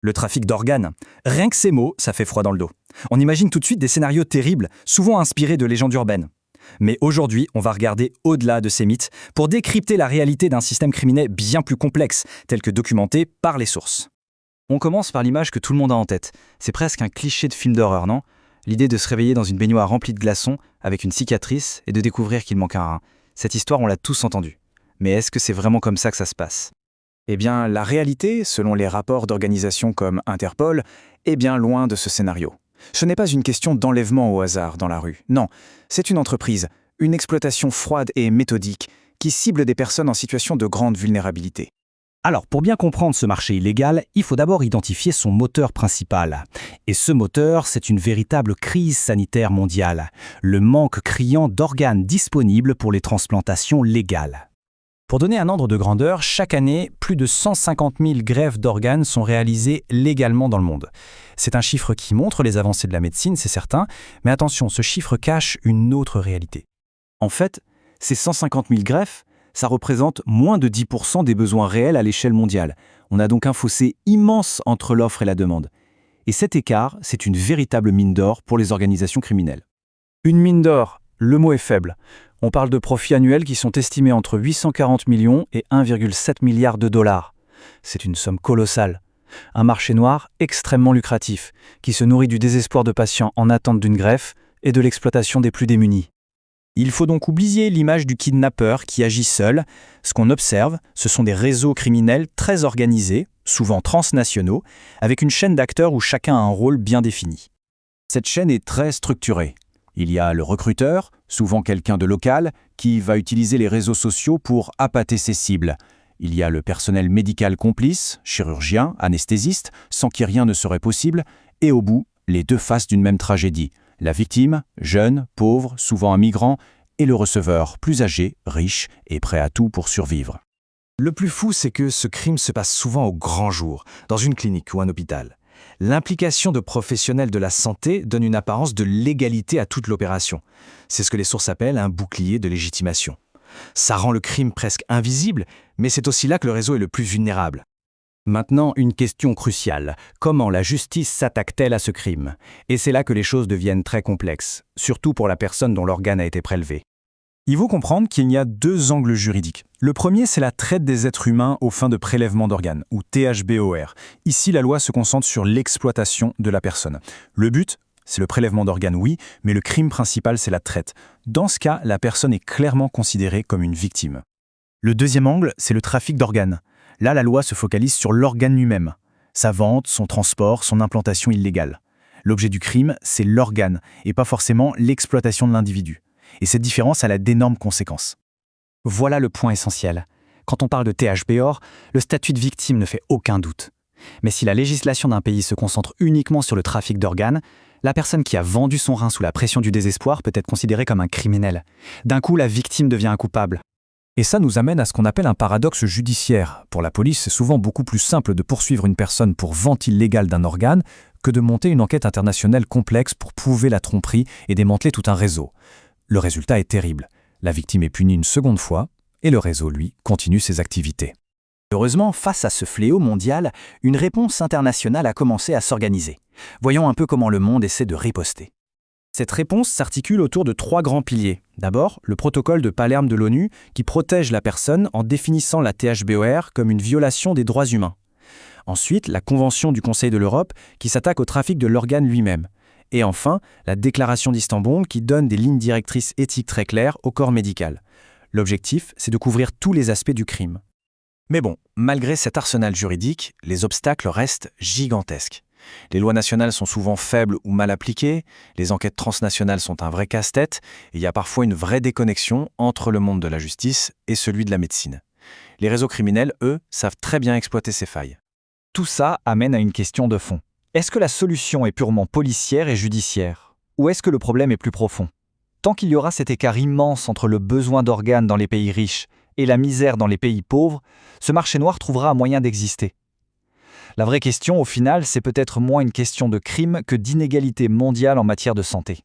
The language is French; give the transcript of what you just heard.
Le trafic d'organes. Rien que ces mots, ça fait froid dans le dos. On imagine tout de suite des scénarios terribles, souvent inspirés de légendes urbaines. Mais aujourd'hui, on va regarder au-delà de ces mythes pour décrypter la réalité d'un système criminel bien plus complexe, tel que documenté par les sources. On commence par l'image que tout le monde a en tête. C'est presque un cliché de film d'horreur, non ? L'idée de se réveiller dans une baignoire remplie de glaçons, avec une cicatrice, et de découvrir qu'il manque un rein. Cette histoire, on l'a tous entendue. Mais est-ce que c'est vraiment comme ça que ça se passe ? Eh bien, la réalité, selon les rapports d'organisations comme Interpol, est bien loin de ce scénario. Ce n'est pas une question d'enlèvement au hasard dans la rue. Non, c'est une entreprise, une exploitation froide et méthodique qui cible des personnes en situation de grande vulnérabilité. Alors, pour bien comprendre ce marché illégal, il faut d'abord identifier son moteur principal. Et ce moteur, c'est une véritable crise sanitaire mondiale. Le manque criant d'organes disponibles pour les transplantations légales. Pour donner un ordre de grandeur, chaque année, plus de 150 000 greffes d'organes sont réalisées légalement dans le monde. C'est un chiffre qui montre les avancées de la médecine, c'est certain, mais attention, ce chiffre cache une autre réalité. En fait, ces 150 000 greffes, ça représente moins de 10% des besoins réels à l'échelle mondiale. On a donc un fossé immense entre l'offre et la demande. Et cet écart, c'est une véritable mine d'or pour les organisations criminelles. Une mine d'or, le mot est faible. On parle de profits annuels qui sont estimés entre 840 millions et 1,7 milliard de dollars. C'est une somme colossale. Un marché noir extrêmement lucratif, qui se nourrit du désespoir de patients en attente d'une greffe et de l'exploitation des plus démunis. Il faut donc oublier l'image du kidnappeur qui agit seul. Ce qu'on observe, ce sont des réseaux criminels très organisés, souvent transnationaux, avec une chaîne d'acteurs où chacun a un rôle bien défini. Cette chaîne est très structurée. Il y a le recruteur, souvent quelqu'un de local, qui va utiliser les réseaux sociaux pour appâter ses cibles. Il y a le personnel médical complice, chirurgien, anesthésiste, sans qui rien ne serait possible, et au bout, les deux faces d'une même tragédie. La victime, jeune, pauvre, souvent un migrant, et le receveur, plus âgé, riche et prêt à tout pour survivre. Le plus fou, c'est que ce crime se passe souvent au grand jour, dans une clinique ou un hôpital. L'implication de professionnels de la santé donne une apparence de légalité à toute l'opération. C'est ce que les sources appellent un bouclier de légitimation. Ça rend le crime presque invisible, mais c'est aussi là que le réseau est le plus vulnérable. Maintenant, une question cruciale. Comment la justice s'attaque-t-elle à ce crime ? Et c'est là que les choses deviennent très complexes, surtout pour la personne dont l'organe a été prélevé. Il faut comprendre qu'il y a deux angles juridiques. Le premier, c'est la traite des êtres humains aux fins de prélèvement d'organes, ou THBOR. Ici, la loi se concentre sur l'exploitation de la personne. Le but, c'est le prélèvement d'organes, oui, mais le crime principal, c'est la traite. Dans ce cas, la personne est clairement considérée comme une victime. Le deuxième angle, c'est le trafic d'organes. Là, la loi se focalise sur l'organe lui-même. Sa vente, son transport, son implantation illégale. L'objet du crime, c'est l'organe, et pas forcément l'exploitation de l'individu. Et cette différence, elle a d'énormes conséquences. Voilà le point essentiel. Quand on parle de THBOR, le statut de victime ne fait aucun doute. Mais si la législation d'un pays se concentre uniquement sur le trafic d'organes, la personne qui a vendu son rein sous la pression du désespoir peut être considérée comme un criminel. D'un coup, la victime devient un coupable. Et ça nous amène à ce qu'on appelle un paradoxe judiciaire. Pour la police, c'est souvent beaucoup plus simple de poursuivre une personne pour vente illégale d'un organe que de monter une enquête internationale complexe pour prouver la tromperie et démanteler tout un réseau. Le résultat est terrible. La victime est punie une seconde fois et le réseau, lui, continue ses activités. Heureusement, face à ce fléau mondial, une réponse internationale a commencé à s'organiser. Voyons un peu comment le monde essaie de riposter. Cette réponse s'articule autour de trois grands piliers. D'abord, le protocole de Palerme de l'ONU qui protège la personne en définissant la THBOR comme une violation des droits humains. Ensuite, la Convention du Conseil de l'Europe qui s'attaque au trafic de l'organe lui-même. Et enfin, la Déclaration d'Istanbul qui donne des lignes directrices éthiques très claires au corps médical. L'objectif, c'est de couvrir tous les aspects du crime. Mais bon, malgré cet arsenal juridique, les obstacles restent gigantesques. Les lois nationales sont souvent faibles ou mal appliquées, les enquêtes transnationales sont un vrai casse-tête, et il y a parfois une vraie déconnexion entre le monde de la justice et celui de la médecine. Les réseaux criminels, eux, savent très bien exploiter ces failles. Tout ça amène à une question de fond. Est-ce que la solution est purement policière et judiciaire ? Ou est-ce que le problème est plus profond ? Tant qu'il y aura cet écart immense entre le besoin d'organes dans les pays riches et la misère dans les pays pauvres, ce marché noir trouvera un moyen d'exister. La vraie question, au final, c'est peut-être moins une question de crime que d'inégalité mondiale en matière de santé.